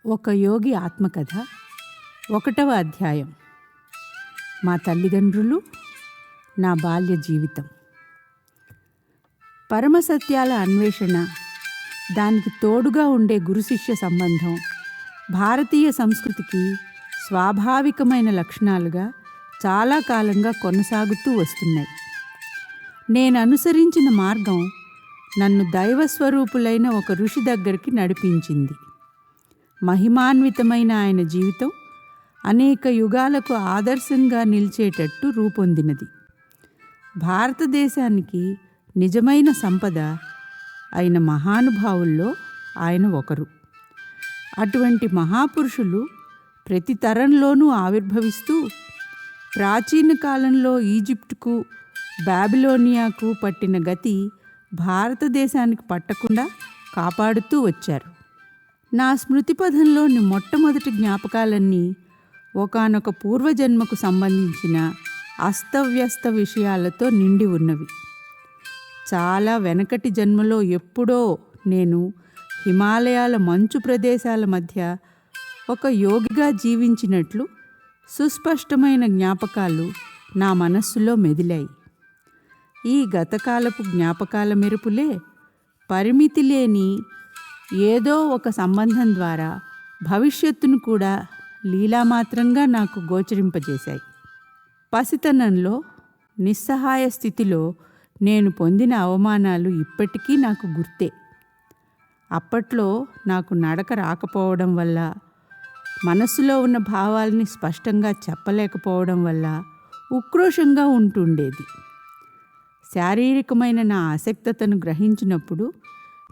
ఒక యోగి ఆత్మకథ 1వ అధ్యాయం. మా తల్లిదండ్రులు, నా బాల్య జీవితం. పరమసత్యాల అన్వేషణ, దానికి తోడుగా ఉండే గురు శిష్య సంబంధం భారతీయ సంస్కృతికి స్వాభావికమైన లక్షణాలుగా చాలా కాలంగా కొనసాగుతూ వస్తున్నాయి. నేను అనుసరించిన మార్గం నన్ను దైవస్వరూపులైన ఒక ఋషి దగ్గరికి నడిపించింది. మహిమాన్వితమైన ఆయన జీవితం అనేక యుగాలకు ఆదర్శంగా నిలిచేటట్టు రూపొందినది. భారతదేశానికి నిజమైన సంపద అయిన మహానుభావుల్లో ఆయన ఒకరు. అటువంటి మహాపురుషులు ప్రతి తరంలోనూ ఆవిర్భవిస్తూ ప్రాచీన కాలంలో ఈజిప్టుకు, బాబిలోనియాకు పట్టిన గతి భారతదేశానికి పట్టకుండా కాపాడుతూ వచ్చారు. నా స్మృతిపథంలోని మొట్టమొదటి జ్ఞాపకాలన్నీ ఒకానొక పూర్వజన్మకు సంబంధించిన అస్తవ్యస్త విషయాలతో నిండి ఉన్నవి. చాలా వెనకటి జన్మలో ఎప్పుడో నేను హిమాలయాల మంచు ప్రదేశాల మధ్య ఒక యోగిగా జీవించినట్లు సుస్పష్టమైన జ్ఞాపకాలు నా మనస్సులో మెదిలాయి. ఈ గతకాలపు జ్ఞాపకాల మెరుపులే పరిమితి లేని ఏదో ఒక సంబంధం ద్వారా భవిష్యత్తును కూడా లీలామాత్రంగా నాకు గోచరింపజేశాయి. పసితనంలో నిస్సహాయ స్థితిలో నేను పొందిన అవమానాలు ఇప్పటికీ నాకు గుర్తే. అప్పట్లో నాకు నడక రాకపోవడం వల్ల, మనసులో ఉన్న భావాల్ని స్పష్టంగా చెప్పలేకపోవడం వల్ల ఉక్రోషంగా ఉంటుండేది. శారీరకమైన నా ఆసక్తతను గ్రహించినప్పుడు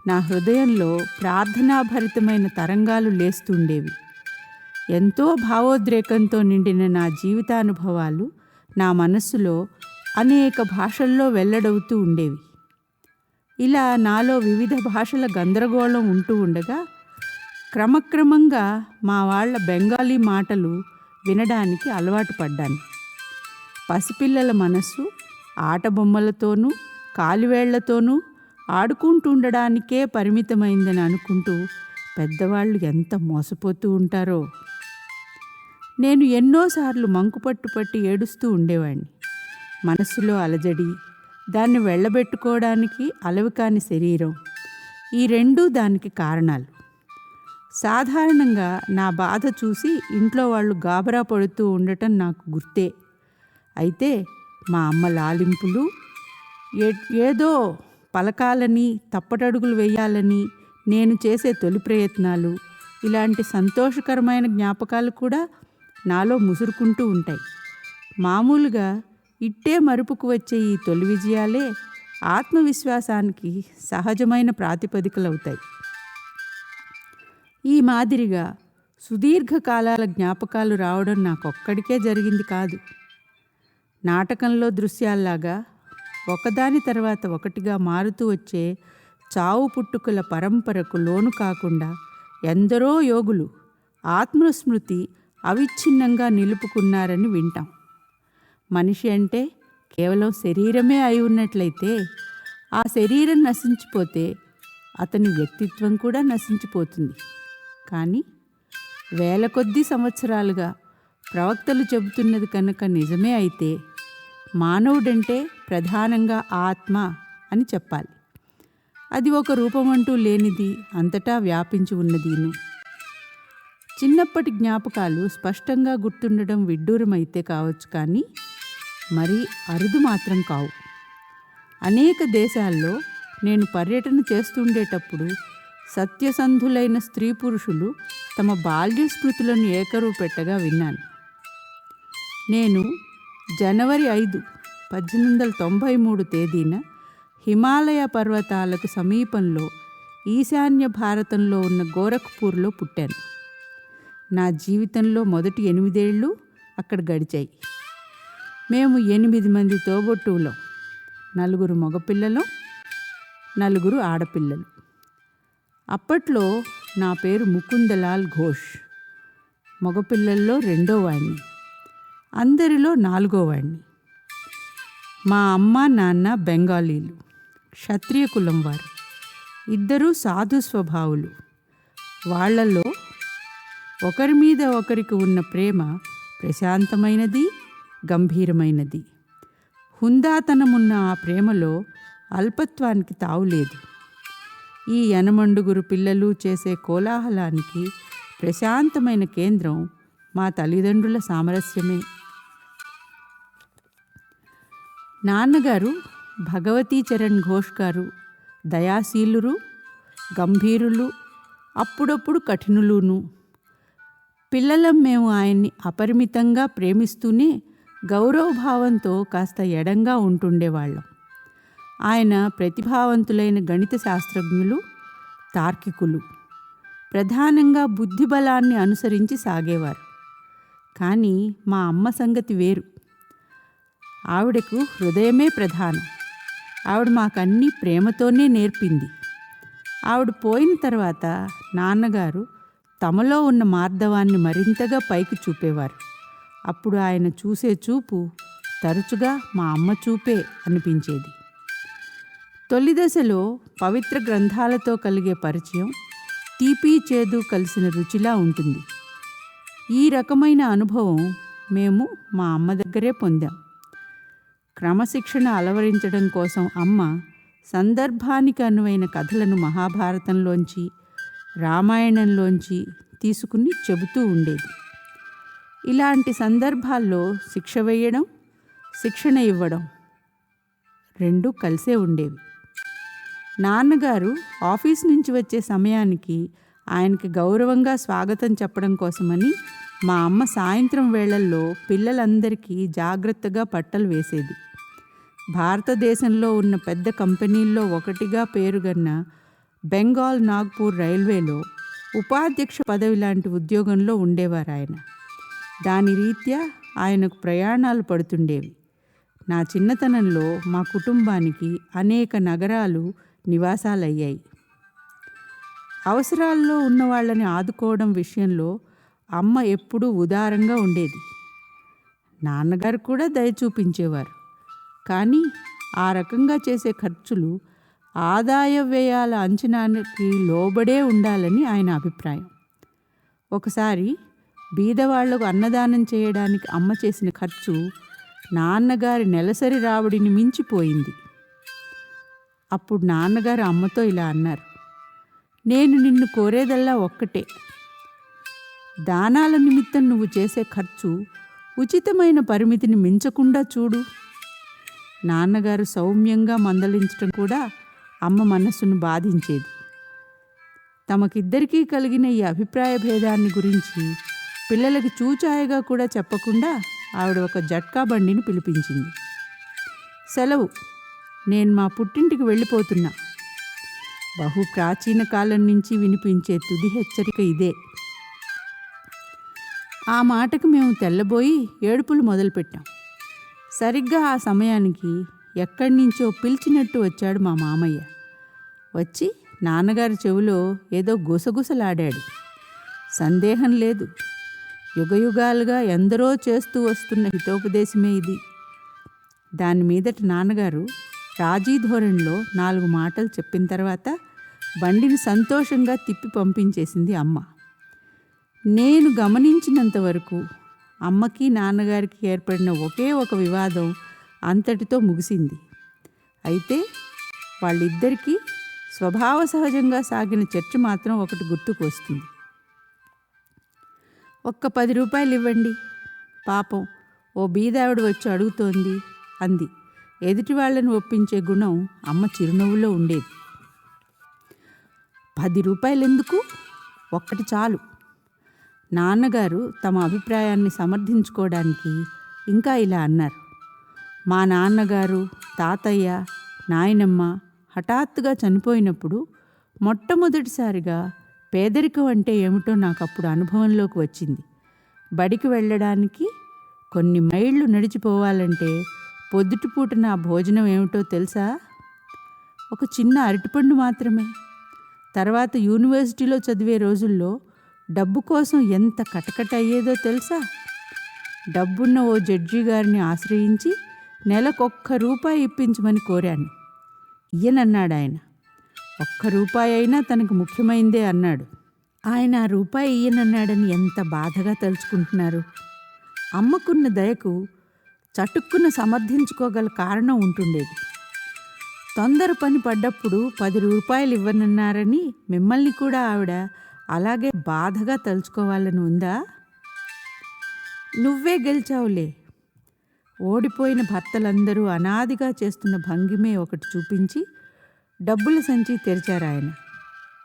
నా హృదయంలో ప్రార్థనాభరితమైన తరంగాలు లేస్తుండేవి. ఎంతో భావోద్రేకంతో నిండిన నా జీవితానుభవాలు నా మనస్సులో అనేక భాషల్లో వెల్లడవుతూ ఉండేవి. ఇలా నాలో వివిధ భాషల గందరగోళం ఉంటూ ఉండగా క్రమక్రమంగా మా వాళ్ళ బెంగాలీ మాటలు వినడానికి అలవాటు పడ్డాను. పసిపిల్లల మనస్సు ఆటబొమ్మలతోనూ కాలివేళ్లతోనూ ఆడుకుంటుండడానికే పరిమితమైందని అనుకుంటూ పెద్దవాళ్ళు ఎంత మోసపోతూ ఉంటారో. నేను ఎన్నోసార్లు మంకుపట్టు పట్టి ఏడుస్తూ ఉండేవాడిని. మనస్సులో అలజడి, దాన్ని వెళ్ళబెట్టుకోవడానికి అలవికాని శరీరం, ఈ రెండూ దానికి కారణాలు. సాధారణంగా నా బాధ చూసి ఇంట్లో వాళ్ళు గాబరా పడుతూ ఉండటం నాకు గుర్తే. అయితే మా అమ్మ లాలింపులు, ఏదో పలకాలని, తప్పటడుగులు వేయాలని నేను చేసే తొలి ప్రయత్నాలు, ఇలాంటి సంతోషకరమైన జ్ఞాపకాలు కూడా నాలో ముసురుకుంటూ ఉంటాయి. మామూలుగా ఇట్టే మరుపుకు వచ్చే ఈ తొలి విజయాలే ఆత్మవిశ్వాసానికి సహజమైన ప్రాతిపదికలవుతాయి. ఈ మాదిరిగా సుదీర్ఘకాలాల జ్ఞాపకాలు రావడం నాకొక్కడికే జరిగింది కాదు. నాటకంలో దృశ్యాల్లాగా ఒకదాని తర్వాత ఒకటిగా మారుతూ వచ్చే చావు పుట్టుకల పరంపరకు లోను కాకుండా ఎందరో యోగులు ఆత్మస్మృతి అవిచ్ఛిన్నంగా నిలుపుకున్నారని వింటాం. మనిషి అంటే కేవలం శరీరమే అయి ఉన్నట్లయితే ఆ శరీరం నశించిపోతే అతని వ్యక్తిత్వం కూడా నశించిపోతుంది. కానీ వేల కొద్ది సంవత్సరాలుగా ప్రవక్తలు చెబుతున్నది కనుక నిజమే అయితే మానవుడంటే ప్రధానంగా ఆత్మ అని చెప్పాలి. అది ఒక రూపమంటూ లేనిది, అంతటా వ్యాపించి ఉన్నదీను. చిన్నప్పటి జ్ఞాపకాలు స్పష్టంగా గుర్తుండడం విడ్డూరమైతే కావచ్చు, కానీ మరీ అరుదు మాత్రం కావు. అనేక దేశాల్లో నేను పర్యటన చేస్తుండేటప్పుడు సత్యసంధులైన స్త్రీ పురుషులు తమ బాల్య స్మృతులను ఏకరువు పెట్టగా విన్నాను. నేను జనవరి 5, 1893 తేదీన హిమాలయ పర్వతాలకు సమీపంలో ఈశాన్య భారతంలో ఉన్న గోరఖ్పూర్లో పుట్టాను. నా జీవితంలో మొదటి 8 ఏళ్ళు అక్కడ గడిచాయి. మేము 8 మంది తోబుట్టువులం, 4 మగపిల్లలు, 4 ఆడపిల్లలు. అప్పట్లో నా పేరు ముకుందలాల్ ఘోష్. మగపిల్లల్లో 2వ వాడిని, అందరిలో 4వ వాడిని. మా అమ్మ నాన్న బెంగాలీలు, క్షత్రియ కులం వారు. ఇద్దరూ సాధు స్వభావులు. వాళ్లలో ఒకరి మీద ఒకరికి ఉన్న ప్రేమ ప్రశాంతమైనది, గంభీరమైనది. హుందాతనమున్న ఆ ప్రేమలో అల్పత్వానికి తావులేదు. ఈ యనమండుగురు పిల్లలు చేసే కోలాహలానికి ప్రశాంతమైన కేంద్రం మా తల్లిదండ్రుల సామరస్యమే. నాన్నగారు భగవతీ చరణ్ ఘోష్ గారు దయాశీలురు, గంభీరులు, అప్పుడప్పుడు కఠినులును. పిల్లలం మేము ఆయన్ని అపరిమితంగా ప్రేమిస్తూనే గౌరవభావంతో కాస్త ఎడంగా ఉంటుండేవాళ్ళం. ఆయన ప్రతిభావంతులైన గణిత శాస్త్రజ్ఞులు, తార్కికులు. ప్రధానంగా బుద్ధిబలాన్ని అనుసరించి సాగేవారు. కానీ మా అమ్మ సంగతి వేరు. ఆవిడకు హృదయమే ప్రధానం. ఆవిడ మాకన్నీ ప్రేమతోనే నేర్పింది. ఆవిడ పోయిన తర్వాత నాన్నగారు తమలో ఉన్న మార్దవాన్ని మరింతగా పైకి చూపేవారు. అప్పుడు ఆయన చూసే చూపు తరచుగా మా అమ్మ చూపే అనిపించేది. తొలి దశలో పవిత్ర గ్రంథాలతో కలిగే పరిచయం తీపి చేదు కలిసిన రుచిలా ఉంటుంది. ఈ రకమైన అనుభవం మేము మా అమ్మ దగ్గరే పొందాం. క్రమశిక్షణ అలవరించడం కోసం అమ్మ సందర్భానికి అనువైన కథలను మహాభారతంలోంచి, రామాయణంలోంచి తీసుకుని చెబుతూ ఉండేది. ఇలాంటి సందర్భాల్లో శిక్ష వేయడం, శిక్షణ ఇవ్వడం రెండూ కలిసే ఉండేవి. నాన్నగారు ఆఫీస్ నుంచి వచ్చే సమయానికి ఆయనకి గౌరవంగా స్వాగతం చెప్పడం కోసమని మా అమ్మ సాయంత్రం వేళల్లో పిల్లలందరికీ జాగ్రత్తగా పట్టలు వేసేది. భారతదేశంలో ఉన్న పెద్ద కంపెనీల్లో ఒకటిగా పేరుగన్న బెంగాల్ నాగ్పూర్ రైల్వేలో ఉపాధ్యక్ష పదవి లాంటి ఉద్యోగంలో ఉండేవారు ఆయన. దాని రీత్యా ఆయనకు ప్రయాణాలు పడుతుండేవి. నా చిన్నతనంలో మా కుటుంబానికి అనేక నగరాలు నివాసాలయ్యాయి. అవసరాల్లో ఉన్న వాళ్ళని ఆదుకోవడం విషయంలో అమ్మ ఎప్పుడూ ఉదారంగా ఉండేది. నాన్నగారు కూడా దయ చూపించేవారు. కానీ ఆ రకంగా చేసే ఖర్చులు ఆదాయ వ్యయాల అంచనాకి లోబడే ఉండాలని ఆయన అభిప్రాయం. ఒకసారి బీదవాళ్లకు అన్నదానం చేయడానికి అమ్మ చేసిన ఖర్చు నాన్నగారి నెలసరి రాబడిని మించిపోయింది. అప్పుడు నాన్నగారు అమ్మతో ఇలా అన్నారు: నేను నిన్ను కోరేదల్లా ఒక్కటే, దానాల నిమిత్తం నువ్వు చేసే ఖర్చు ఉచితమైన పరిమితిని మించకుండా చూడు. నాన్నగారు సౌమ్యంగా మందలించడం కూడా అమ్మ మనస్సును బాధించేది. తమకిద్దరికీ కలిగిన ఈ అభిప్రాయ భేదాన్ని గురించి పిల్లలకి చూచాయగా కూడా చెప్పకుండా ఆవిడ ఒక జట్కా బండిని పిలిపించింది. సెలవు, నేను మా పుట్టింటికి వెళ్ళిపోతున్నా. బహు ప్రాచీన కాలం నుంచి వినిపించే తుది హెచ్చరిక ఇదే. ఆ మాటకు మేము తెల్లబోయి ఏడుపులు మొదలుపెట్టాం. సరిగ్గా ఆ సమయానికి ఎక్కడి నుంచో పిలిచినట్టు వచ్చాడు మా మామయ్య. వచ్చి నాన్నగారి చెవిలో ఏదో గుసగుసలాడాడు. సందేహం లేదు, యుగయుగాలుగా ఎందరో చేస్తూ వస్తున్న హితోపదేశమే ఇది. దాని మీదట నాన్నగారు రాజీ ధోరణిలో 4 మాటలు చెప్పిన తర్వాత బండిని సంతోషంగా తిప్పి పంపించేసింది అమ్మ. నేను గమనించినంతవరకు అమ్మకి నాన్నగారికి ఏర్పడిన ఒకే ఒక వివాదం అంతటితో ముగిసింది. అయితే వాళ్ళిద్దరికీ స్వభావ సహజంగా సాగిన చర్చ మాత్రం ఒకటి గుర్తుకు వస్తుంది. ఒక్క 10 రూపాయలు ఇవ్వండి, పాపం ఓ బీదావిడ వచ్చి అడుగుతోంది అంది. ఎదుటి వాళ్ళని ఒప్పించే గుణం అమ్మ చిరునవ్వులో ఉండేది. 10 రూపాయలు ఎందుకు, ఒక్కటి చాలు. నాన్నగారు తమ అభిప్రాయాన్ని సమర్థించుకోవడానికి ఇంకా ఇలా అన్నారు: మా నాన్నగారు, తాతయ్య, నాయనమ్మ హఠాత్తుగా చనిపోయినప్పుడు మొట్టమొదటిసారిగా పేదరికం అంటే ఏమిటో నాకు అప్పుడు అనుభవంలోకి వచ్చింది. బడికి వెళ్ళడానికి కొన్ని మైళ్ళు నడిచిపోవాలంటే పొద్దుటిపూట నా భోజనం ఏమిటో తెలుసా? ఒక చిన్న అరటిపండు మాత్రమే. తర్వాత యూనివర్సిటీలో చదివే రోజుల్లో డబ్బు కోసం ఎంత కటకట అయ్యేదో తెలుసా? డబ్బున్న ఓ జడ్జి గారిని ఆశ్రయించి నెలకొక్క రూపాయి ఇప్పించమని కోరాను. ఇయ్యనన్నాడు ఆయన. 1 రూపాయి అయినా తనకు ముఖ్యమైందే అన్నాడు. ఆయన ఆ రూపాయి ఇయ్యనన్నాడని ఎంత బాధగా తలుచుకుంటున్నారు. అమ్మకున్న దయకు చటుక్కున సమర్థించుకోగల కారణం ఉంటుండేది. తొందర పని పడ్డప్పుడు 10 రూపాయలు ఇవ్వనన్నారని మిమ్మల్ని కూడా ఆవిడ అలాగే బాధగా తలుచుకోవాలని ఉందా? నువ్వే గెలిచావులే. ఓడిపోయిన భర్తలందరూ అనాదిగా చేస్తున్న భంగిమే ఒకటి చూపించి డబ్బుల సంచి తెరిచారాయన.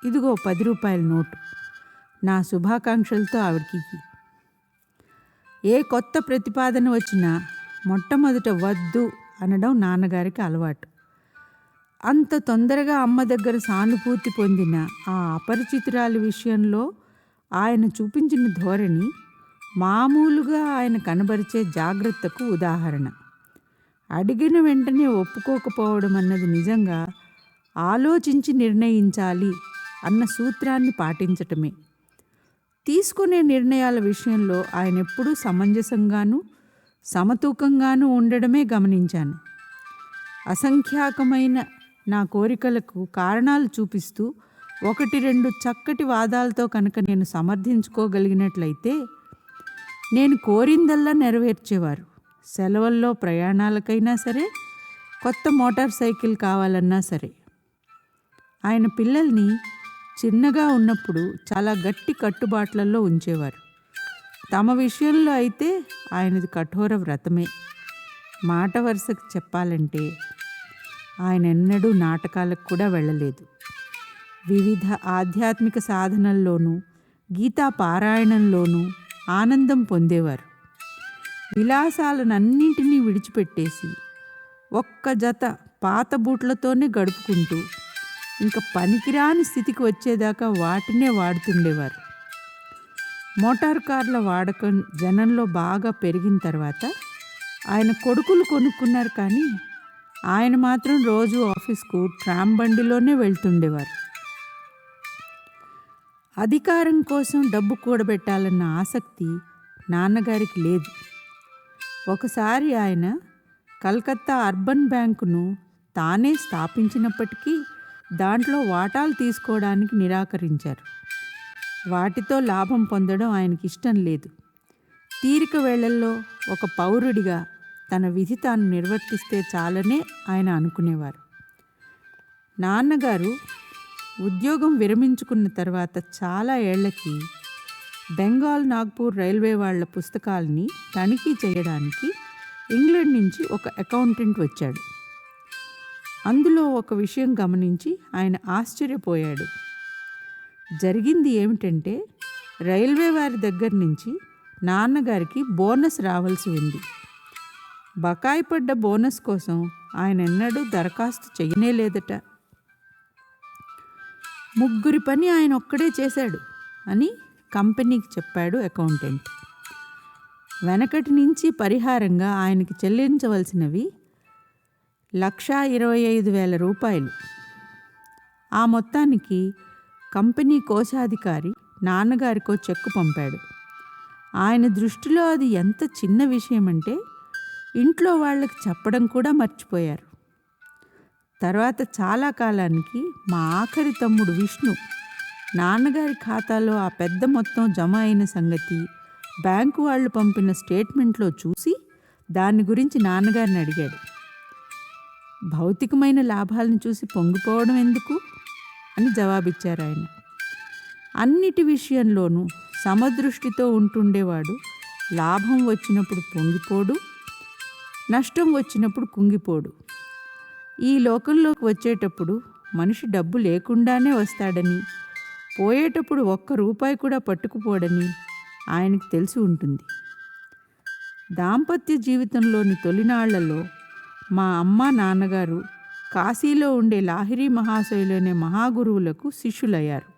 ఇదిగో 10 రూపాయల నోటు. నా శుభాకాంక్షలతో ఆవిడకి. ఏ కొత్త ప్రతిపాదన వచ్చినా మొట్టమొదట వద్దు అనడం నాన్నగారికి అలవాటు. అంత తొందరగా అమ్మ దగ్గర సానుభూతి పొందిన ఆ అపరిచితురాలి విషయంలో ఆయన చూపించిన ధోరణి మామూలుగా ఆయన కనబరిచే జాగ్రత్తకు ఉదాహరణ. అడిగిన వెంటనే ఒప్పుకోకపోవడం అన్నది నిజంగా ఆలోచించి నిర్ణయించాలి అన్న సూత్రాన్ని పాటించటమే. తీసుకునే నిర్ణయాల విషయంలో ఆయన ఎప్పుడూ సమంజసంగానూ సమతూకంగానూ ఉండడమే గమనించాను. అసంఖ్యాకమైన నా కోరికలకు కారణాలు చూపిస్తూ 1-2 చక్కటి వాదాలతో కనుక నేను సమర్థించుకోగలిగినట్లయితే నేను కోరిందల్లా నెరవేర్చేవారు. సెలవుల్లో ప్రయాణాలకైనా సరే, కొత్త మోటార్ సైకిల్ కావాలన్నా సరే. ఆయన పిల్లల్ని చిన్నగా ఉన్నప్పుడు చాలా గట్టి కట్టుబాట్లలో ఉంచేవారు. తమ విషయంలో అయితే ఆయనది కఠోర వ్రతమే. మాట వరుసకు చెప్పాలంటే ఆయన ఎన్నడూ నాటకాలకు కూడా వెళ్ళలేదు. వివిధ ఆధ్యాత్మిక సాధనల్లోనూ గీతా పారాయణంలోనూ ఆనందం పొందేవారు. విలాసాలనన్నింటినీ విడిచిపెట్టేసి ఒక్క జత పాత బూట్లతోనే గడుపుకుంటూ ఇంకా పనికిరాని స్థితికి వచ్చేదాకా వాటినే వాడుతుండేవారు. మోటార్ కార్ల వాడకం జనంలో బాగా పెరిగిన తర్వాత ఆయన కొడుకులు కొనుక్కున్నారు, కానీ ఆయన మాత్రం రోజు ఆఫీస్కు ట్రామ్ బండిలోనే వెళ్తుండేవారు. అధికారం కోసం డబ్బు కూడబెట్టాలన్న ఆసక్తి నాన్నగారికి లేదు. ఒకసారి ఆయన కలకత్తా అర్బన్ బ్యాంకును తానే స్థాపించినప్పటికీ దాంట్లో వాటాలు తీసుకోవడానికి నిరాకరించారు. వాటితో లాభం పొందడం ఆయనకి ఇష్టం లేదు. తీరిక వేళల్లో ఒక పౌరుడిగా తన విధి తాను నిర్వర్తిస్తే చాలనే ఆయన అనుకునేవారు. నాన్నగారు ఉద్యోగం విరమించుకున్న తర్వాత చాలా ఏళ్లకి బెంగాల్ నాగ్పూర్ రైల్వే వాళ్ళ పుస్తకాలని తనిఖీ చేయడానికి ఇంగ్లాండ్ నుంచి ఒక అకౌంటెంట్ వచ్చాడు. అందులో ఒక విషయం గమనించి ఆయన ఆశ్చర్యపోయాడు. జరిగింది ఏమిటంటే, రైల్వే వారి దగ్గర నుంచి నాన్నగారికి బోనస్ రావాల్సి ఉంది. బకాయి పడ్డ బోనస్ కోసం ఆయన ఎన్నడూ దరఖాస్తు చేయనేలేదట. 3 పని ఆయన ఒక్కడే చేశాడు అని కంపెనీకి చెప్పాడు అకౌంటెంట్. వెనకటి నుంచి పరిహారంగా ఆయనకి చెల్లించవలసినవి 1,25,000 రూపాయలు. ఆ మొత్తానికి కంపెనీ కోశాధికారి నాన్నగారికో చెక్కు పంపాడు. ఆయన దృష్టిలో అది ఎంత చిన్న విషయమంటే ఇంట్లో వాళ్ళకి చెప్పడం కూడా మర్చిపోయారు. తర్వాత చాలా కాలానికి మా ఆఖరి తమ్ముడు విష్ణు నాన్నగారి ఖాతాలో ఆ పెద్ద మొత్తం జమ అయిన సంగతి బ్యాంకు వాళ్ళు పంపిన స్టేట్మెంట్లో చూసి దాని గురించి నాన్నగారిని అడిగాడు. భౌతికమైన లాభాలను చూసి పొంగిపోవడం ఎందుకు అని జవాబిచ్చారు ఆయన. అన్నిటి విషయంలోనూ సమదృష్టితో ఉంటుండేవాడు. లాభం వచ్చినప్పుడు పొంగిపోడు, నష్టం వచ్చినప్పుడు కుంగిపోడు. ఈ లోకంలోకి వచ్చేటప్పుడు మనిషి డబ్బు లేకుండానే వస్తాడని, పోయేటప్పుడు 1 రూపాయి కూడా పట్టుకుపోడని ఆయనకు తెలిసి ఉంటుంది. దాంపత్య జీవితంలోని తొలినాళ్లలో మా అమ్మ నాన్నగారు కాశీలో ఉండే లాహిరి మహాశయులనే మహాగురువులకు శిష్యులయ్యారు.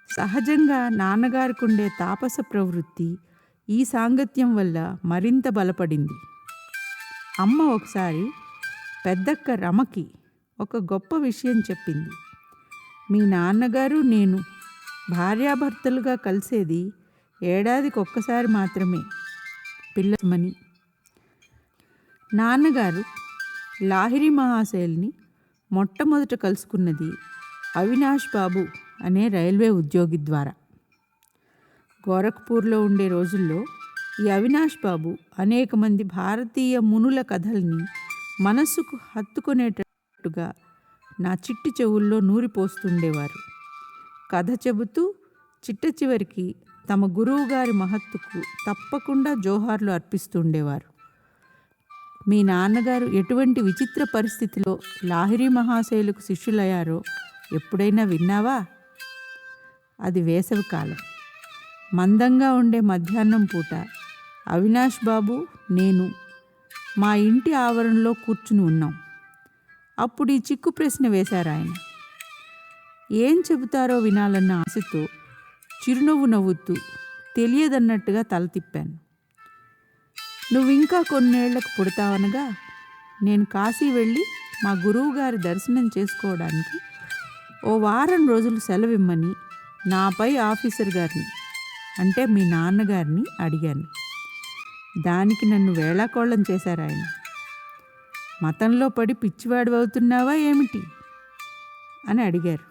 సహజంగా నాన్నగారికి ఉండే తాపస ప్రవృత్తి ఈ సాంగత్యం వల్ల మరింత బలపడింది. అమ్మ ఒకసారి పెద్దక్క రమకి ఒక గొప్ప విషయం చెప్పింది. మీ నాన్నగారు నేను భార్యాభర్తలుగా కలిసేది ఏడాదికి ఒక్కసారి మాత్రమే, పిల్లమని. నాన్నగారు లాహిరి మహాశయుల్ని మొట్టమొదట కలుసుకున్నది అవినాష్ బాబు అనే రైల్వే ఉద్యోగి ద్వారా. గోరఖ్పూర్లో ఉండే రోజుల్లో ఈ అవినాష్ బాబు అనేక మంది భారతీయ మునుల కథల్ని మనస్సుకు హత్తుకునేటట్టుగా నా చిట్టి చెవుల్లో నూరిపోస్తుండేవారు. కథ చెబుతూ చిట్ట చివరికి తమ గురువుగారి మహత్తుకు తప్పకుండా జోహార్లు అర్పిస్తుండేవారు. మీ నాన్నగారు ఎటువంటి విచిత్ర పరిస్థితిలో లాహిరి మహాశయులకు శిష్యులయ్యారో ఎప్పుడైనా విన్నావా? అది వేసవి కాలం. మందంగా ఉండే మధ్యాహ్నం పూట అవినాష్ బాబు, నేను మా ఇంటి ఆవరణలో కూర్చుని ఉన్నాం. అప్పుడు ఈ చిక్కు ప్రశ్న వేశారు ఆయన. ఏం చెబుతారో వినాలన్న ఆశతో చిరునవ్వు నవ్వుతూ తెలియదన్నట్టుగా తల తిప్పాను. నువ్వింకా కొన్నేళ్లకు పుడతావనగా నేను కాశీ వెళ్ళి మా గురువుగారి దర్శనం చేసుకోవడానికి ఓ వారం రోజులు సెలవిమ్మని నాపై ఆఫీసర్ గారిని, అంటే మీ నాన్నగారిని అడిగాను. దానికి నన్ను వేళాకోళం చేశారు ఆయన. మతంలో పడి పిచ్చివాడు అవుతున్నావా ఏమిటి అని అడిగారు.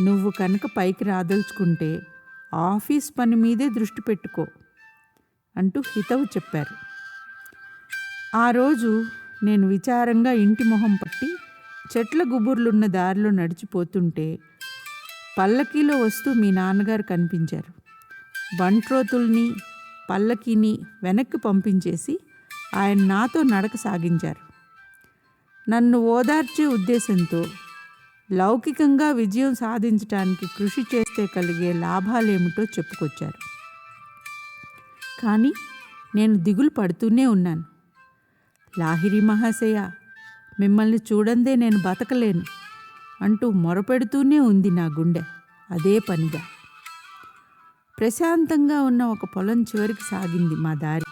నువ్వు కనుక పైకి రాదలుచుకుంటే ఆఫీస్ పని మీదే దృష్టి పెట్టుకో అంటూ హితవు చెప్పారు. ఆ రోజు నేను విచారంగా ఇంటి మొహం పట్టి చెట్ల గుబుర్లున్న దారిలో నడిచిపోతుంటే పల్లకీలో వస్తూ మీ నాన్నగారు కనిపించారు. బంట్రోతుల్ని పల్లకీని వెనక్కి పంపించేసి ఆయన నాతో నడక సాగించారు. నన్ను ఓదార్చే ఉద్దేశంతో లౌకికంగా విజయం సాధించడానికి కృషి చేస్తే కలిగే లాభాలేమిటో చెప్పుకొచ్చారు. కానీ నేను దిగులు పడుతూనే ఉన్నాను. లాహిరి మహాశయ, మిమ్మల్ని చూడందే నేను బతకలేను అంటూ మొరపెడుతూనే ఉంది నా గుండె అదే పనిగా. ప్రశాంతంగా ఉన్న ఒక పొలం చివరికి సాగింది మా దారి.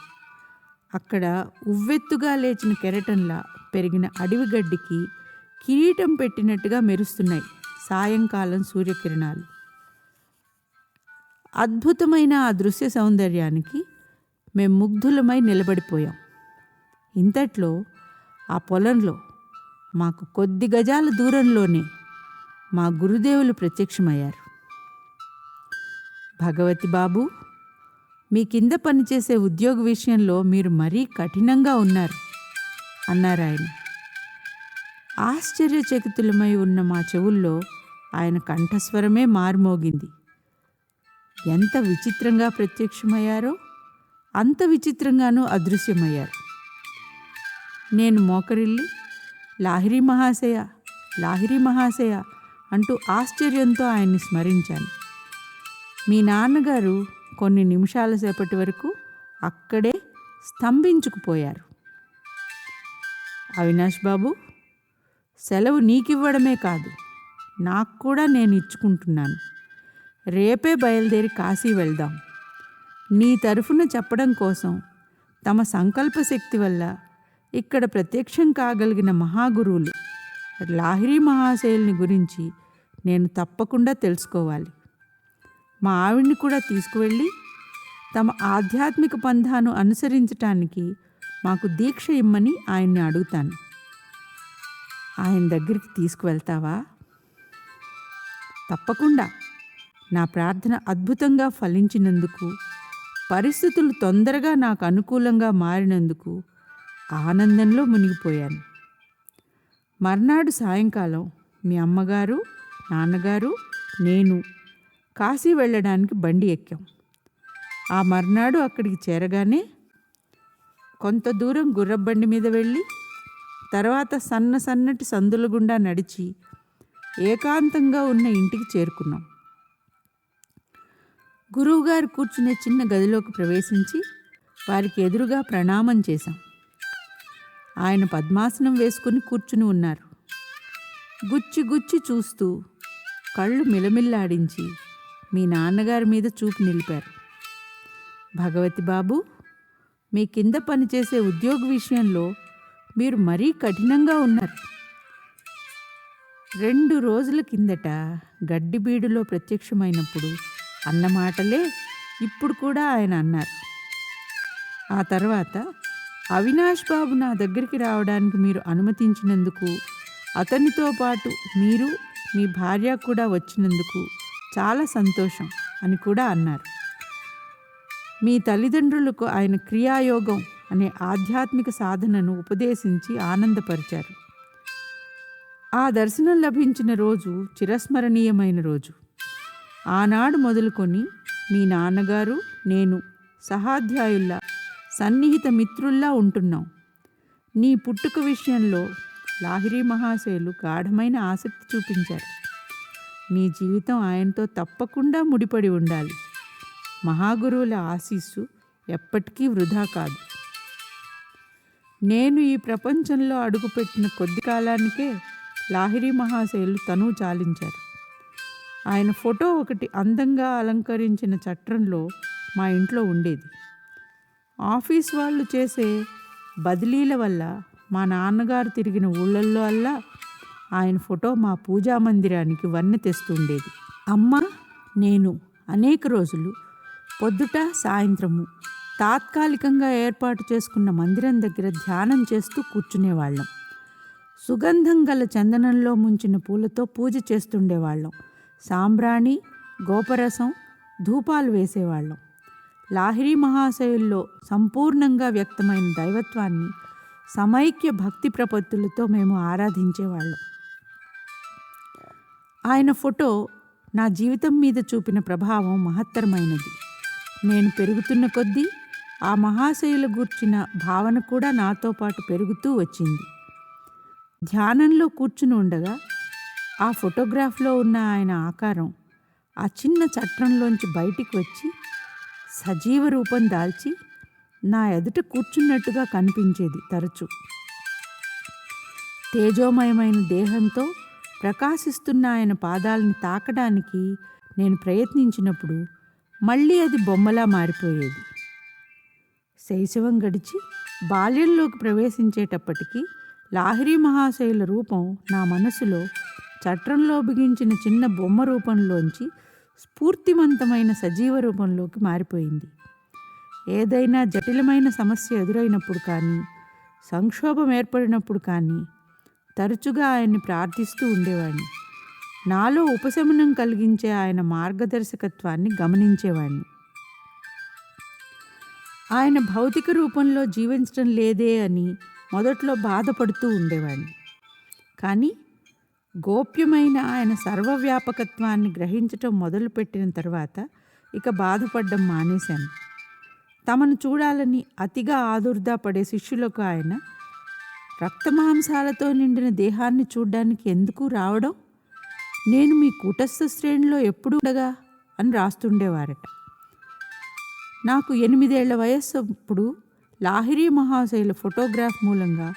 అక్కడ ఉవ్వెత్తుగా లేచిన కెరటంలా పెరిగిన అడవిగడ్డికి కిరీటం పెట్టినట్టుగా మెరుస్తున్నాయి సాయంకాలం సూర్యకిరణాలు. అద్భుతమైన ఆ దృశ్య సౌందర్యానికి మేం ముగ్ధులమై నిలబడిపోయాం. ఇంతట్లో ఆ పొలంలో మాకు కొద్ది గజాల దూరంలోనే మా గురుదేవులు ప్రత్యక్షమయ్యారు. భగవతి బాబు, మీ కింద పనిచేసే ఉద్యోగ విషయంలో మీరు మరీ కఠినంగా ఉన్నారు అన్నారు ఆయన. ఆశ్చర్యచకితులమై ఉన్న మా చెవుల్లో ఆయన కంఠస్వరమే మారుమోగింది. ఎంత విచిత్రంగా ప్రత్యక్షమయ్యారో అంత విచిత్రంగానూ అదృశ్యమయ్యారు. నేను మోకరిల్లి లాహిరి మహాశయ, లాహిరి మహాశయ అంటూ ఆశ్చర్యంతో ఆయన్ని స్మరించాను. మీ నాన్నగారు కొన్ని నిమిషాల సేపటి వరకు అక్కడే స్తంభించుకుపోయారు. అవినాష్ బాబు, సెలవు నీకివ్వడమే కాదు, నాకు కూడా నేను ఇచ్చుకుంటున్నాను. రేపే బయలుదేరి కాశీ వెళ్దాం. నీ తరఫున చెప్పడం కోసం తమ సంకల్ప శక్తి వల్ల ఇక్కడ ప్రత్యక్షం కాగలిగిన మహాగురువులు లాహిరి మహాశయుల్ని గురించి నేను తప్పకుండా తెలుసుకోవాలి. మా ఆవిడ్ని కూడా తీసుకువెళ్ళి తమ ఆధ్యాత్మిక పంథాను అనుసరించటానికి మాకు దీక్ష ఇమ్మని ఆయన్ని అడుగుతాను. ఆయన దగ్గరికి తీసుకువెళ్తావా? తప్పకుండా. నా ప్రార్థన అద్భుతంగా ఫలించినందుకు, పరిస్థితులు తొందరగా నాకు అనుకూలంగా మారినందుకు ఆనందంలో మునిగిపోయాను. మర్నాడు సాయంకాలం మీ అమ్మగారు, నాన్నగారు, నేను కాశీ వెళ్ళడానికి బండి ఎక్కాం. ఆ మర్నాడు అక్కడికి చేరగానే కొంత దూరం గుర్రబండి మీద వెళ్ళి తర్వాత సన్నటి సందుల గుండా నడిచి ఏకాంతంగా ఉన్న ఇంటికి చేరుకున్నాం. గురువుగారు కూర్చునే చిన్న గదిలోకి ప్రవేశించి వారికి ఎదురుగా ప్రణామం చేశాం. ఆయన పద్మాసనం వేసుకుని కూర్చుని ఉన్నారు. గుచ్చి గుచ్చి చూస్తూ కళ్ళు మిలమిల్లాడించి మీ నాన్నగారి మీద చూపు నిలిపారు. భగవతి బాబు, మీ కింద పనిచేసే ఉద్యోగ విషయంలో మీరు మరీ కఠినంగా ఉన్నారు. 2 రోజుల కిందట గడ్డిబీడులో ప్రత్యక్షమైనప్పుడు అన్న మాటలే ఇప్పుడు కూడా ఆయన అన్నారు. ఆ తర్వాత అవినాష్ బాబు నా దగ్గరికి రావడానికి మీరు అనుమతించినందుకు, అతనితో పాటు మీరు మీ భార్య కూడా వచ్చినందుకు చాలా సంతోషం అని కూడా అన్నారు. మీ తల్లిదండ్రులకు ఆయన క్రియాయోగం అనే ఆధ్యాత్మిక సాధనను ఉపదేశించి ఆనందపరిచారు. ఆ దర్శనం లభించిన రోజు చిరస్మరణీయమైన రోజు. ఆనాడు మొదలుకొని మీ నాన్నగారు నేను సహాధ్యాయుల్లా సన్నిహిత మిత్రుల్లా ఉంటున్నాం. నీ పుట్టుక విషయంలో లాహిరి మహాశయులు గాఢమైన ఆసక్తి చూపించారు. నీ జీవితం ఆయనతో తప్పకుండా ముడిపడి ఉండాలి. మహాగురువుల ఆశీస్సు ఎప్పటికీ వృధా కాదు. నేను ఈ ప్రపంచంలో అడుగుపెట్టిన కొద్ది కాలానికే లాహిరి మహాశయులు తనువు చాలించారు. ఆయన ఫోటో ఒకటి అందంగా అలంకరించిన చట్రంలో మా ఇంట్లో ఉండేది. ఆఫీస్ వాళ్ళు చేసే బదిలీల వల్ల మా నాన్నగారు తిరిగిన ఊళ్ళల్లో అల్లా ఆయన ఫోటో మా పూజా మందిరానికి వన్నె తెస్తుండేది. అమ్మ నేను అనేక రోజులు పొద్దుట సాయంత్రము తాత్కాలికంగా ఏర్పాటు చేసుకున్న మందిరం దగ్గర ధ్యానం చేస్తూ కూర్చునేవాళ్ళం. సుగంధం గల చందనంలో ముంచిన పూలతో పూజ చేస్తుండేవాళ్ళం. సాంబ్రాణి, గోపరసం, ధూపాలు వేసేవాళ్ళం. లాహిరి మహాశయుల్లో సంపూర్ణంగా వ్యక్తమైన దైవత్వాన్ని సమైక్య భక్తి ప్రపత్తులతో మేము ఆరాధించేవాళ్ళం. ఆయన ఫోటో నా జీవితం మీద చూపిన ప్రభావం మహత్తరమైనది. నేను పెరుగుతున్న కొద్దీ ఆ మహాశయుల గూర్చిన భావన కూడా నాతో పాటు పెరుగుతూ వచ్చింది. ధ్యానంలో కూర్చుని ఉండగా ఆ ఫోటోగ్రాఫ్లో ఉన్న ఆయన ఆకారం ఆ చిన్న చట్రంలోంచి బయటికి వచ్చి సజీవ రూపం దాల్చి నా ఎదుట కూర్చున్నట్టుగా కనిపించేది. తరచు తేజోమయమైన దేహంతో ప్రకాశిస్తున్న ఆయన పాదాలని తాకడానికి నేను ప్రయత్నించినప్పుడు మళ్ళీ అది బొమ్మలా మారిపోయేది. శైశవం గడిచి బాల్యంలోకి ప్రవేశించేటప్పటికీ లాహిరి మహాశయుల రూపం నా మనసులో చట్రంలో బిగించిన చిన్న బొమ్మ రూపంలోంచి స్ఫూర్తివంతమైన సజీవ రూపంలోకి మారిపోయింది. ఏదైనా జటిలమైన సమస్య ఎదురైనప్పుడు కానీ, సంక్షోభం ఏర్పడినప్పుడు కానీ తరచుగా ఆయన్ని ప్రార్థిస్తూ ఉండేవాడిని. నాలో ఉపశమనం కలిగించే ఆయన మార్గదర్శకత్వాన్ని గమనించేవాడిని. ఆయన భౌతిక రూపంలో జీవించడం లేదే అని మొదట్లో బాధపడుతూ ఉండేవాడిని. కానీ గోప్యమైన ఆయన సర్వవ్యాపకత్వాన్ని గ్రహించటం మొదలుపెట్టిన తర్వాత ఇక బాధపడడం మానేశాను. తమను చూడాలని అతిగా ఆదుర్దా పడే శిష్యులకు ఆయన రక్తమాంసాలతో నిండిన దేహాన్ని చూడ్డానికి ఎందుకు రావడం, నేను మీ కూటస్థ శ్రేణిలో ఎప్పుడు ఉండగా అని రాస్తుండేవారట. నాకు 8 ఏళ్ల వయస్సు అప్పుడు లాహిరి మహాశయుల ఫోటోగ్రాఫ్ మూలంగా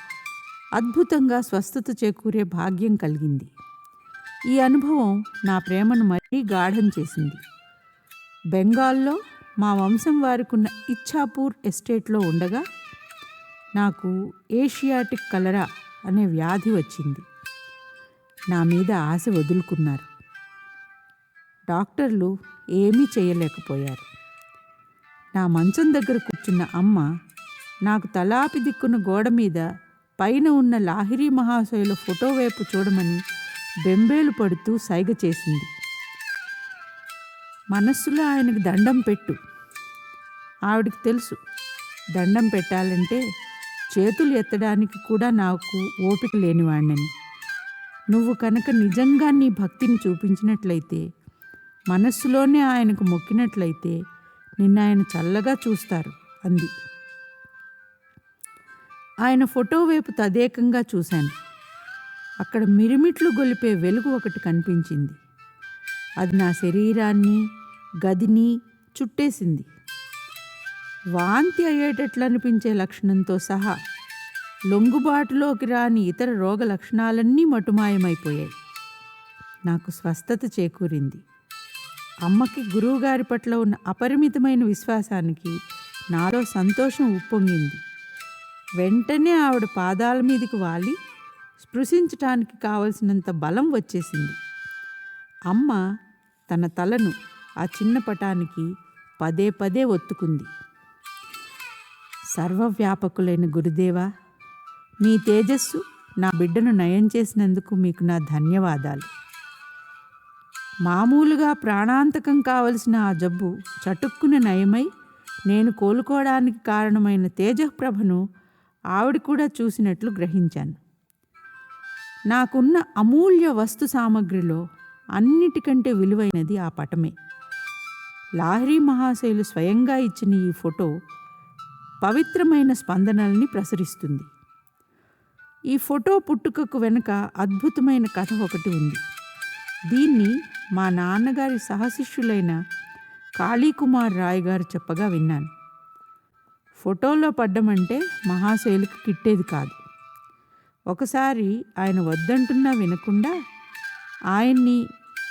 అద్భుతంగా స్వస్థత చేకూరే భాగ్యం కలిగింది. ఈ అనుభవం నా ప్రేమను మరీ గాఢం చేసింది. బెంగాల్లో మా వంశం వారికున్న ఇచ్ఛాపూర్ ఎస్టేట్లో ఉండగా నాకు ఏషియాటిక్ కలరా అనే వ్యాధి వచ్చింది. నా మీద ఆశ వదులుకున్నారు. డాక్టర్లు ఏమీ చేయలేకపోయారు. నా మంచం దగ్గర కూర్చున్న అమ్మ నాకు తలాపి దిక్కున గోడ మీద పైన ఉన్న లాహిరి మహాశయుల ఫోటో వైపు చూడమని బెంబేలు పడుతూ సైగ చేసింది. మనస్సులో ఆయనకు దండం పెట్టు. ఆవిడికి తెలుసు, దండం పెట్టాలంటే చేతులు ఎత్తడానికి కూడా నాకు ఓపిక లేనివాణ్ణని. నువ్వు కనుక నిజంగా నీ భక్తిని చూపించినట్లయితే, మనస్సులోనే ఆయనకు మొక్కినట్లయితే నిన్ను ఆయన చల్లగా చూస్తారు అంది. ఆయన ఫోటో వైపు తదేకంగా చూశాను. అక్కడ మిరిమిట్లు గొలిపే వెలుగు ఒకటి కనిపించింది. అది నా శరీరాన్ని, గదిని చుట్టేసింది. వాంతి అయ్యేటట్లు అనిపించే లక్షణంతో సహా లొంగుబాటులోకి రాని ఇతర రోగ లక్షణాలన్నీ మటుమాయమైపోయాయి. నాకు స్వస్థత చేకూరింది. అమ్మకి గురువుగారి పట్ల ఉన్న అపరిమితమైన విశ్వాసానికి నాలో సంతోషం ఉప్పొంగింది. వెంటనే ఆవిడ పాదాల మీదకి వాలి స్పృశించటానికి కావలసినంత బలం వచ్చేసింది. అమ్మ తన తలను ఆ చిన్న పటానికి పదే పదే ఒత్తుకుంది. సర్వవ్యాపకులైన గురుదేవా, మీ తేజస్సు నా బిడ్డను నయం చేసినందుకు మీకు నా ధన్యవాదాలు. మామూలుగా ప్రాణాంతకం కావలసిన ఆ జబ్బు చటుక్కున నయమై నేను కోలుకోవడానికి కారణమైన తేజఃప్రభను ఆవిడ కూడా చూసినట్లు గ్రహించాను. నాకున్న అమూల్య వస్తు సామగ్రిలో అన్నిటికంటే విలువైనది ఆ పటమే. లాహిరి మహాశయులు స్వయంగా ఇచ్చిన ఈ ఫోటో పవిత్రమైన స్పందనల్ని ప్రసరిస్తుంది. ఈ ఫోటో పుట్టుకకు వెనుక అద్భుతమైన కథ ఒకటి ఉంది. దీన్ని మా నాన్నగారి సహశిష్యులైన కాళీకుమార్ రాయ్ గారు చెప్పగా విన్నాను. ఫోటోలో పడ్డమంటే మహాశయులకు కిట్టేది కాదు. ఒకసారి ఆయన వద్దంటున్నా వినకుండా ఆయన్ని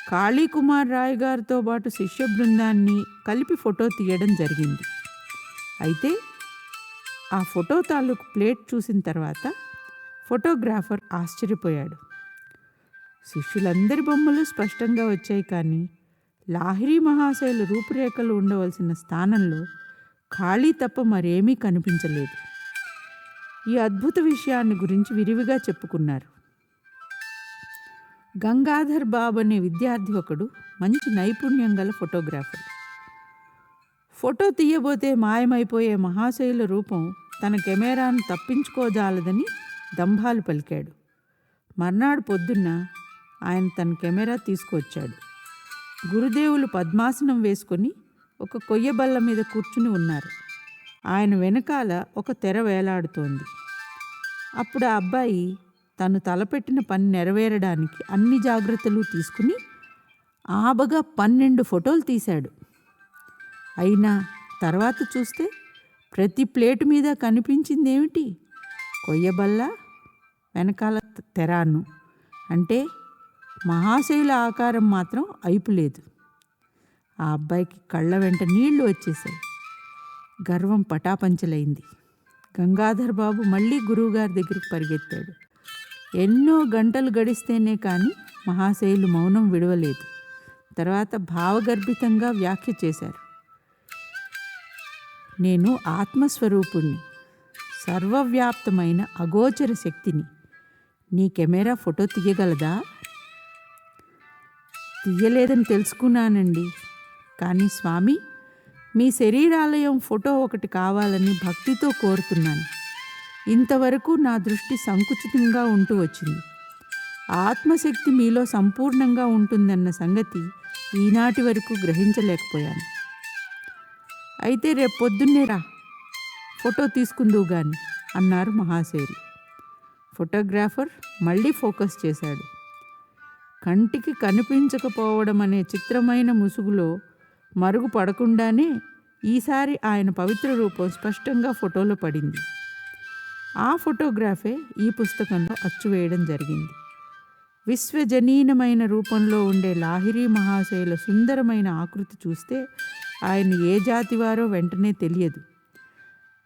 కాళీకుమార్ రాయ్ గారితో పాటు శిష్య బృందాన్ని కలిపి ఫోటో తీయడం జరిగింది. అయితే ఆ ఫోటో తాలూకు ప్లేట్ చూసిన తర్వాత ఫోటోగ్రాఫర్ ఆశ్చర్యపోయాడు. శిష్యులందరి బొమ్మలు స్పష్టంగా వచ్చాయి, కానీ లాహిరి మహాశయుల రూపురేఖలు ఉండవలసిన స్థానంలో ఖాళీ తప్ప మరేమీ కనిపించలేదు. ఈ అద్భుత విషయాన్ని గురించి విరివిగా చెప్పుకున్నారు. గంగాధర్ బాబు అనే విద్యార్థి ఒకడు మంచి నైపుణ్యం గల ఫోటోగ్రాఫర్. ఫోటో తీయబోతే మాయమైపోయే మహాశయుల రూపం తన కెమెరాను తప్పించుకోజాలదని దంభాలు పలికాడు. మర్నాడు పొద్దున్న ఆయన తన కెమెరా తీసుకువచ్చాడు. గురుదేవులు పద్మాసనం వేసుకొని ఒక కొయ్య బల్ల మీద కూర్చుని ఉన్నారు. ఆయన వెనకాల ఒక తెర వేలాడుతోంది. అప్పుడు ఆ అబ్బాయి తను తలపెట్టిన పని నెరవేరడానికి అన్ని జాగ్రత్తలు తీసుకుని ఆబగా 12 ఫోటోలు తీశాడు. అయినా తర్వాత చూస్తే ప్రతి ప్లేటు మీద కనిపించిందేమిటి? కొయ్యబల్ల, వెనకాల తెరాను. అంటే మహాశయుల ఆకారం మాత్రం అయిపోలేదు. ఆ అబ్బాయికి కళ్ళ వెంట నీళ్లు వచ్చేసాయి. గర్వం పటాపంచలైంది. గంగాధర్ బాబు మళ్ళీ గురువుగారి దగ్గరికి పరిగెత్తాడు. ఎన్నో గంటలు గడిస్తేనే కానీ మహాశయులు మౌనం విడవలేదు. తర్వాత భావగర్భితంగా వ్యాఖ్య చేశారు. నేను ఆత్మస్వరూపుణ్ణి, సర్వవ్యాప్తమైన అగోచర శక్తిని. నీ కెమెరా ఫోటో తీయగలదా? తీయలేదని తెలుసుకున్నానండి. కానీ స్వామి, మీ శరీరాలయం ఫోటో ఒకటి కావాలని భక్తితో కోరుతున్నాను. ఇంతవరకు నా దృష్టి సంకుచితంగా ఉంటూ వచ్చింది. ఆత్మశక్తి మీలో సంపూర్ణంగా ఉంటుందన్న సంగతి ఈనాటి వరకు గ్రహించలేకపోయాను. అయితే రేపు పొద్దున్నే రా, ఫోటో తీసుకుందువు గాని అన్నారు మహాశయులు. ఫోటోగ్రాఫర్ మళ్ళీ ఫోకస్ చేశాడు. కంటికి కనిపించకపోవడం అనే చిత్రమైన ముసుగులో మరుగు పడకుండానే ఈసారి ఆయన పవిత్ర రూపం స్పష్టంగా ఫోటోలో పడింది. ఆ ఫోటోగ్రాఫే ఈ పుస్తకంలో అచ్చువేయడం జరిగింది. విశ్వజనీనమైన రూపంలో ఉండే లాహిరి మహాశయుల సుందరమైన ఆకృతి చూస్తే ఆయన ఏ జాతివారో వెంటనే తెలియదు.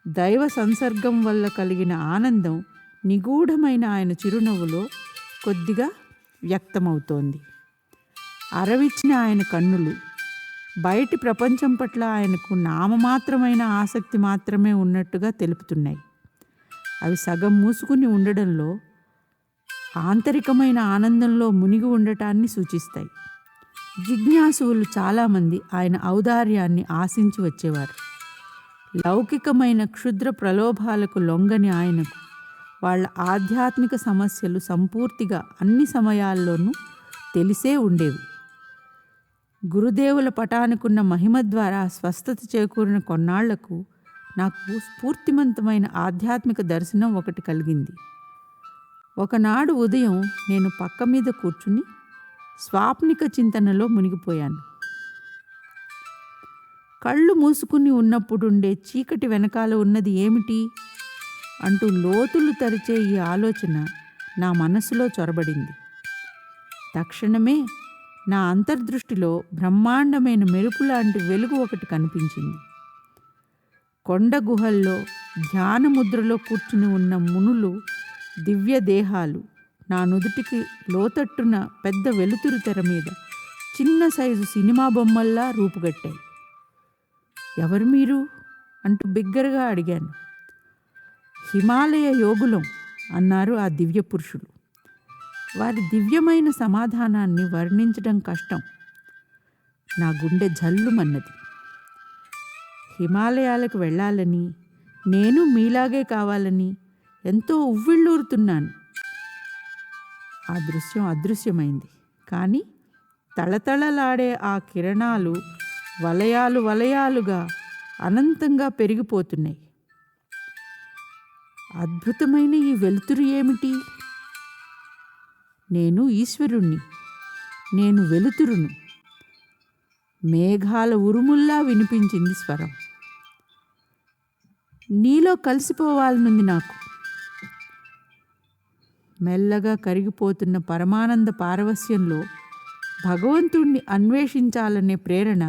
దైవ సంసర్గం వల్ల కలిగిన ఆనందం నిగూఢమైన ఆయన చిరునవ్వులో కొద్దిగా వ్యక్తమవుతోంది. అరవిచ్చిన ఆయన కన్నులు బయటి ప్రపంచం పట్ల ఆయనకు నామమాత్రమైన ఆసక్తి మాత్రమే ఉన్నట్టుగా తెలుపుతున్నాయి. అవి సగం మూసుకుని ఉండడంలో ఆంతరికమైన ఆనందంలో మునిగి ఉండటాన్ని సూచిస్తాయి. జిజ్ఞాసువులు చాలామంది ఆయన ఔదార్యాన్ని ఆశించి వచ్చేవారు. లౌకికమైన క్షుద్ర ప్రలోభాలకు లొంగని ఆయనకు వాళ్ళ ఆధ్యాత్మిక సమస్యలు సంపూర్తిగా అన్ని సమయాల్లోనూ తెలిసే ఉండేవి. గురుదేవుల పటానికున్న మహిమ ద్వారా స్వస్థత చేకూరిన కొన్నాళ్లకు నాకు స్ఫూర్తిమంతమైన ఆధ్యాత్మిక దర్శనం ఒకటి కలిగింది. ఒకనాడు ఉదయం నేను పక్క మీద కూర్చుని స్వాప్నిక చింతనలో మునిగిపోయాను. కళ్ళు మూసుకుని ఉన్నప్పుడుండే చీకటి వెనకాల ఉన్నది ఏమిటి అంటూ లోతులు తరిచే ఈ ఆలోచన నా మనసులో చొరబడింది. తక్షణమే నా అంతర్దృష్టిలో బ్రహ్మాండమైన మెరుపు లాంటి వెలుగు ఒకటి కనిపించింది. కొండ గుహల్లో ధ్యాన ముద్రలో కూర్చుని ఉన్న మునులు దివ్య దేహాలు నా నుదుటికి లోతట్టున పెద్ద వెలుతురు తెర మీద చిన్న సైజు సినిమా బొమ్మల్లా రూపుగట్టాయి. ఎవరు మీరు అంటూ బిగ్గరగా అడిగాను. హిమాలయ యోగులం అన్నారు ఆ దివ్య పురుషులు. వారి దివ్యమైన సమాధానాన్ని వర్ణించడం కష్టం. నా గుండె జల్లుమన్నది. హిమాలయాలకు వెళ్ళాలని, నేను మీలాగే కావాలని ఎంతో ఉవ్విళ్ళూరుతున్నాను. ఆ దృశ్యం అదృశ్యమైంది. కానీ తళతళలాడే ఆ కిరణాలు వలయాలు వలయాలుగా అనంతంగా పెరిగిపోతున్నాయి. అద్భుతమైన ఈ వెలుతురు ఏమిటి? నేను ఈశ్వరుణ్ణి, నేను వెలుతురును. మేఘాల ఉరుముల్లా వినిపించింది స్వరం. నీలో కలిసిపోవాలనుంది నాకు. మెల్లగా కరిగిపోతున్న పరమానంద పారవస్యంలో భగవంతుణ్ణి అన్వేషించాలనే ప్రేరణ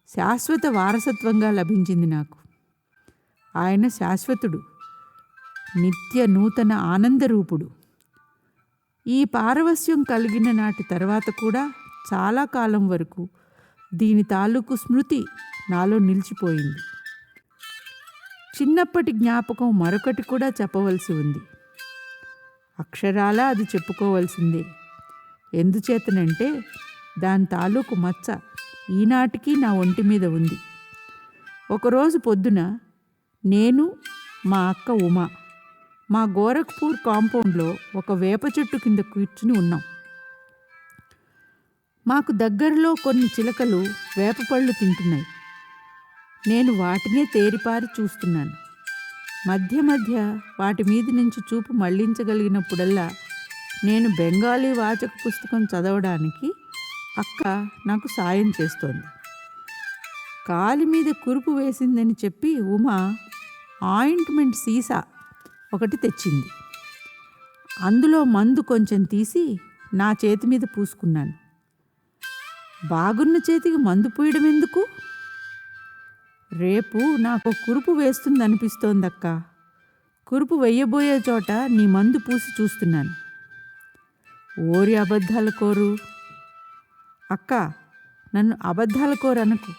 శాశ్వత వారసత్వంగా లభించింది నాకు. ఆయన శాశ్వతుడు, నిత్య నూతన ఆనందరూపుడు. ఈ పారవస్యం కలిగిన నాటి తర్వాత కూడా చాలా కాలం వరకు దీని తాలూకు స్మృతి నాలో నిలిచిపోయింది. చిన్నప్పటి జ్ఞాపకం మరొకటి కూడా చెప్పవలసి ఉంది. అక్షరాలా అది చెప్పుకోవలసిందే. ఎందుచేతనంటే దాని తాలూకు మచ్చ ఈనాటికి నా ఒంటి మీద ఉంది. ఒకరోజు పొద్దున నేను, మా అక్క ఉమా మా గోరఖ్పూర్ కాంపౌండ్లో ఒక వేప చెట్టు కింద కూర్చుని ఉన్నాం. మాకు దగ్గరలో కొన్ని చిలకలు వేప పళ్ళు తింటున్నాయి. నేను వాటినే తేరిపారి చూస్తున్నాను. మధ్య మధ్య వాటి మీద నుంచి చూపు మళ్లించగలిగినప్పుడల్లా నేను బెంగాలీ వాచక పుస్తకం చదవడానికి అక్క నాకు సాయం చేస్తోంది. కాలి మీద కురుపు వేసిందని చెప్పి ఉమా ఆయింట్మెంట్ సీసా ఒకటి తెచ్చింది. అందులో మందు కొంచెం తీసి నా చేతి మీద పూసుకున్నాను. బాగున్న చేతికి మందు పూయడం ఎందుకు? రేపు నాకు కురుపు వేస్తుందనిపిస్తోందక్క. కురుపు వెయ్యబోయే చోట నీ మందు పూసి చూస్తున్నాను. ఓరి అబద్ధాల కోరు! అక్క, నన్ను అబద్ధాల కోరు అనకు.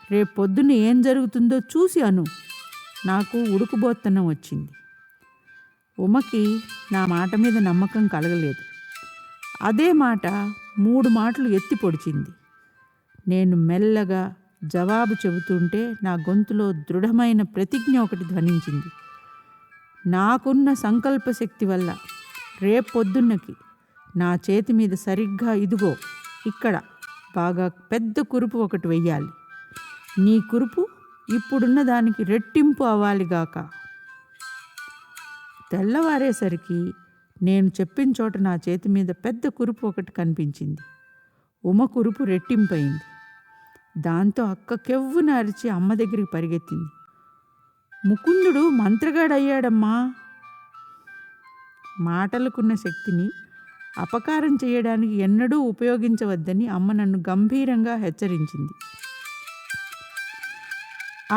రేపు పొద్దున్న ఏం జరుగుతుందో చూసి అను. నాకు ఉడుకుబోత్తనం వచ్చింది. ఉమకి నా మాట మీద నమ్మకం కలగలేదు. అదే మాట 3 మాటలు ఎత్తి పొడిచింది. నేను మెల్లగా జవాబు చెబుతుంటే నా గొంతులో దృఢమైన ప్రతిజ్ఞ ఒకటి ధ్వనించింది. నాకున్న సంకల్ప శక్తి వల్ల రేపు పొద్దున్నకి నా చేతి మీద సరిగ్గా ఇదిగో ఇక్కడ బాగా పెద్ద కురుపు ఒకటి వెయ్యాలి. నీ కురుపు ఇప్పుడున్న దానికి రెట్టింపు అవ్వాలిగాక. తెల్లవారేసరికి నేను చెప్పిన చోట నా చేతి మీద పెద్ద కురుపు ఒకటి కనిపించింది. ఉమ కురుపు రెట్టింపయింది. దాంతో అక్క కెవ్వున అరిచి అమ్మ దగ్గరికి పరిగెత్తింది. ముకుందుడు మంత్రగాడయ్యాడమ్మా. మాటలకున్న శక్తిని అపకారం చేయడానికి ఎన్నడూ ఉపయోగించవద్దని అమ్మ నన్ను గంభీరంగా హెచ్చరించింది.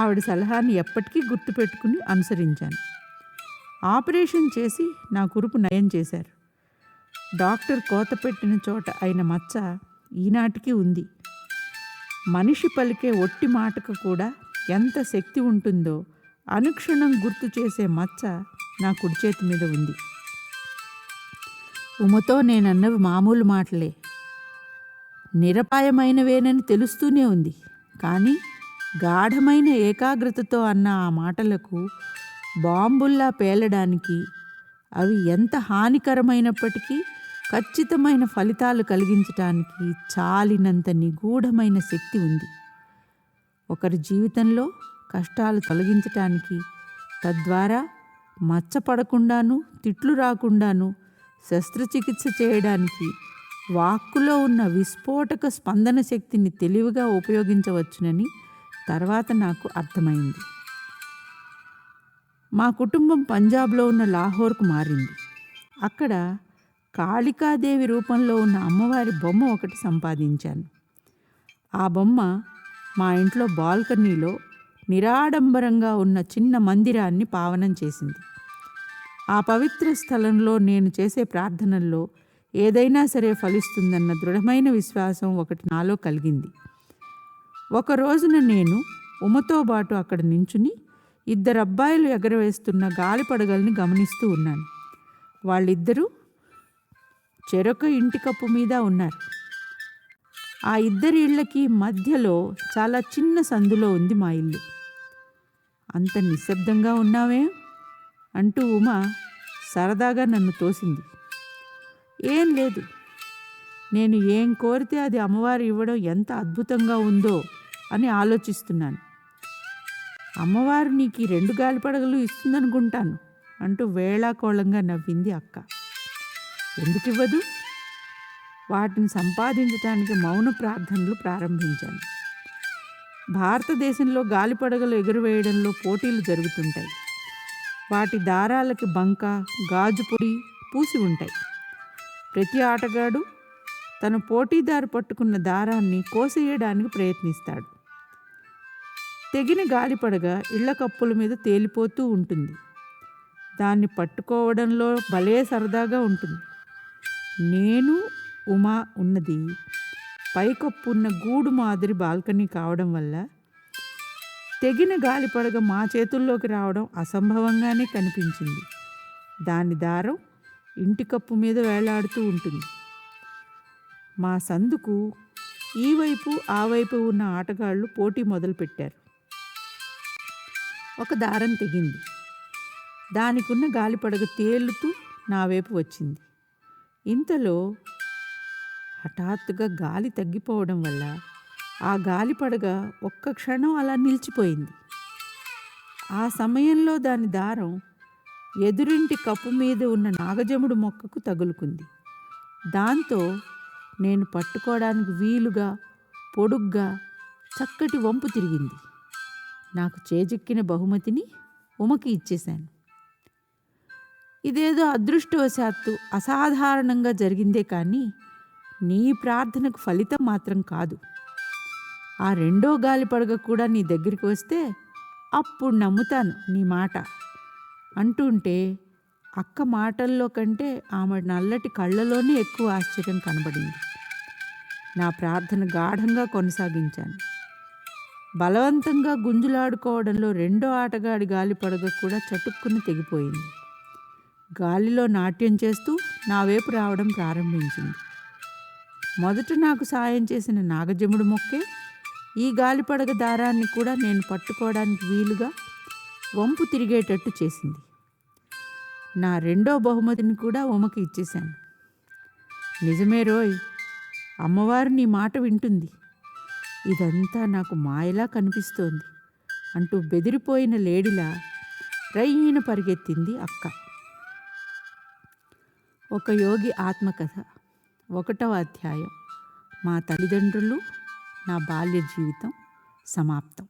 ఆవిడ సలహాని ఎప్పటికీ గుర్తుపెట్టుకుని అనుసరించాను. ఆపరేషన్ చేసి నా కురుపు నయం చేశారు. డాక్టర్ కోత పెట్టిన చోట అయిన మచ్చ ఈనాటికి ఉంది. మనిషి పలికే ఒట్టి మాటకు కూడా ఎంత శక్తి ఉంటుందో అనుక్షణం గుర్తు చేసే మచ్చ నా కుడి చేతి మీద ఉంది. ఉమతో నేనన్నవి మామూలు మాటలే, నిరపాయమైనవేనని తెలుస్తూనే ఉంది. కానీ గాఢమైన ఏకాగ్రతతో అన్న ఆ మాటలకు బాంబుల్లా పేలడానికి, అవి ఎంత హానికరమైనప్పటికీ ఖచ్చితమైన ఫలితాలు కలిగించటానికి చాలినంత నిగూఢమైన శక్తి ఉంది. ఒకరి జీవితంలో కష్టాలు తొలగించటానికి, తద్వారా మచ్చపడకుండాను తిట్లు రాకుండాను శస్త్రచికిత్స చేయడానికి వాక్కులో ఉన్న విస్ఫోటక స్పందన శక్తిని తెలివిగా ఉపయోగించవచ్చునని తర్వాత నాకు అర్థమైంది. మా కుటుంబం పంజాబ్లో ఉన్న లాహోర్కు మారింది. అక్కడ కాళికాదేవి రూపంలో ఉన్న అమ్మవారి బొమ్మ ఒకటి సంపాదించాను. ఆ బొమ్మ మా ఇంట్లో బాల్కనీలో నిరాడంబరంగా ఉన్న చిన్న మందిరాన్ని పావనం చేసింది. ఆ పవిత్ర స్థలంలో నేను చేసే ప్రార్థనల్లో ఏదైనా సరే ఫలిస్తుందన్న దృఢమైన విశ్వాసం ఒకటి నాలో కలిగింది. ఒక రోజున నేను ఉమతో బాటు అక్కడ నించుని 2 అబ్బాయిలు ఎగరవేస్తున్న గాలిపడగల్ని గమనిస్తూ ఉన్నాను. వాళ్ళిద్దరూ చెరొక ఇంటి కప్పు మీద ఉన్నారు. ఆ ఇద్దరి ఇళ్ళకి మధ్యలో చాలా చిన్న సందులో ఉంది మా ఇల్లు. అంత నిశ్శబ్దంగా ఉన్నావే అంటూ ఉమ సరదాగా నన్ను తోసింది. ఏం లేదు, నేను ఏం కోరితే అది అమ్మవారు ఇవ్వడం ఎంత అద్భుతంగా ఉందో అని ఆలోచిస్తున్నాను. అమ్మవారు నీకు ఈ 2 గాలిపడగలు ఇస్తుందనుకుంటాను అంటూ వేళాకోళంగా నవ్వింది అక్క. ఎందుకు ఇవ్వదు? వాటిని సంపాదించడానికి మౌన ప్రార్థనలు ప్రారంభించాను. భారతదేశంలో గాలిపడగలు ఎగురవేయడంలో పోటీలు జరుగుతుంటాయి. వాటి దారాలకి బంక, గాజు పొడి పూసి ఉంటాయి. ప్రతి ఆటగాడు తన పోటీదారు పట్టుకున్న దారాన్ని కోసేయడానికి ప్రయత్నిస్తాడు. తెగిన గాలిపడగ ఇళ్ల కప్పుల మీద తేలిపోతూ ఉంటుంది. దాన్ని పట్టుకోవడంలో భలే సరదాగా ఉంటుంది. నేను ఉమా ఉన్నది పైకప్పు ఉన్న గూడు మాదిరి బాల్కనీ కావడం వల్ల తెగిన గాలిపడగ మా చేతుల్లోకి రావడం అసంభవంగానే కనిపించింది. దాని దారం ఇంటి కప్పు మీద వేలాడుతూ ఉంటుంది. మా సందుకు ఈ వైపు ఆ వైపు ఉన్న ఆటగాళ్ళు పోటీ మొదలుపెట్టారు. ఒక దారం తెగింది. దానికున్న గాలిపడగ తేలుతూ నా వైపు వచ్చింది. ఇంతలో హఠాత్తుగా గాలి తగ్గిపోవడం వల్ల ఆ గాలిపడగ ఒక్క క్షణం అలా నిలిచిపోయింది. ఆ సమయంలో దాని దారం ఎదురింటి కప్పు మీద ఉన్న నాగజముడు మొక్కకు తగులుకుంది. దాంతో నేను పట్టుకోవడానికి వీలుగా పొడుగ్గా చక్కటి వంపు తిరిగింది. నాకు చేజిక్కిన బహుమతిని ఉమకి ఇచ్చేశాను. ఇదేదో అదృష్టవశాత్తు అసాధారణంగా జరిగిందే కానీ నీ ప్రార్థనకు ఫలితం మాత్రం కాదు. ఆ 2వ గాలిపడగ కూడా నీ దగ్గరికి వస్తే అప్పుడు నమ్ముతాను నీ మాట అంటుంటే అక్క మాటల్లో కంటే ఆమె నల్లటి కళ్ళలోనే ఎక్కువ ఆశ్చర్యం కనబడింది. నా ప్రార్థన గాఢంగా కొనసాగించాను. బలవంతంగా గుంజులాడుకోవడంలో 2వ ఆటగాడి గాలిపడగ కూడా చటుక్కుని తెగిపోయింది. గాలిలో నాట్యం చేస్తూ నా వైపు రావడం ప్రారంభించింది. మొదట నాకు సాయం చేసిన నాగజముడు మొక్కే ఈ గాలిపడగ దారాన్ని కూడా నేను పట్టుకోవడానికి వీలుగా వంపు తిరిగేటట్టు చేసింది. నా 2వ బహుమతిని కూడా ఉమకి ఇచ్చేశాను. నిజమే రోయ్, అమ్మవారు నీ మాట వింటుంది. ఇదంతా నాకు మాయలా కనిపిస్తోంది అంటూ బెదిరిపోయిన లేడిలా రయ్యిన పరిగెత్తింది అక్క. ఒక యోగి ఆత్మకథ 1వ అధ్యాయం. మా తల్లిదండ్రులు, నా బాల్య జీవితం సమాప్తం.